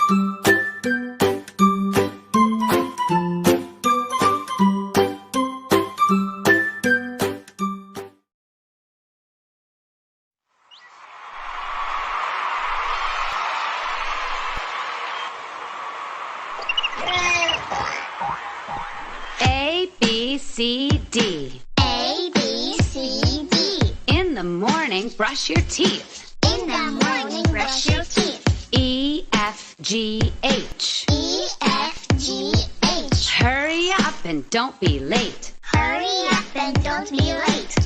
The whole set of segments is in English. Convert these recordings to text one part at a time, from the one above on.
A, B, C, D. A, B, C, D. In the morning, brush your teeth. In the morning, brush your teeth. E, F, G, H. E, F, G, H. Hurry up and don't be late. Hurry up and don't be late.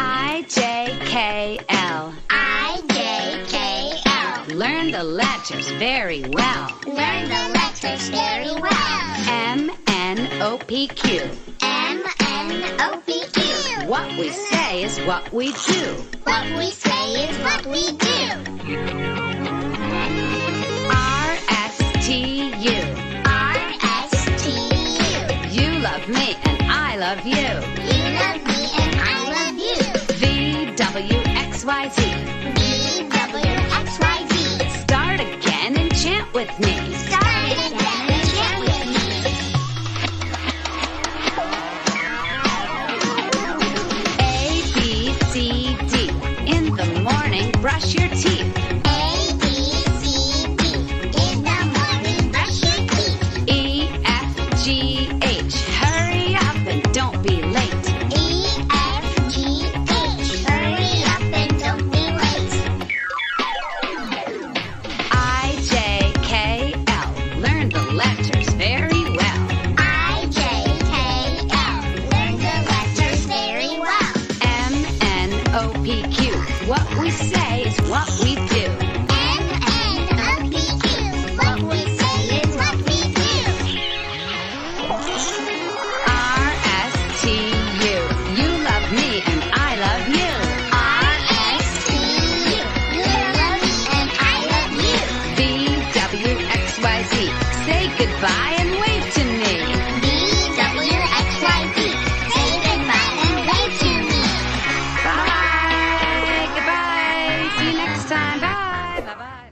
I, J, K, L. I, J, K, L. Learn the letters very well. Learn the letters very well. M, N, O, P, Q. M, N, O, P, Q. What we say is what we do. What we say is what we do. R, S, T, U. R, S, T, U. You love me and I love you. You love me and I love you. V, W, X, Y, Z. V, W, X, Y, Z. Start again and chant with me. Start again and chant with me. A, B, C, D. In the morning, brush your teeth. A, B, C, D. In the morning, brush your teeth. E, F, G, H. Hurry up and don't be late. E, F, G, H. Hurry up and don't be late. I, J, K, L. Learn the letters very well. I, J, K, L. Learn the letters very well. M, N, O, P, Q. What we say is what we do. M, N, O, P, Q. What we say is what we do. R, S, T, U. You love me and I love you. R, S, T, U. You love me and I love you. V, W, X, Y, Z. Say goodbye and wave to me. V, W, X, Y, Z. Say goodbye and wave to me. Bye. Goodbye. See you next time. Bye. Bye-bye.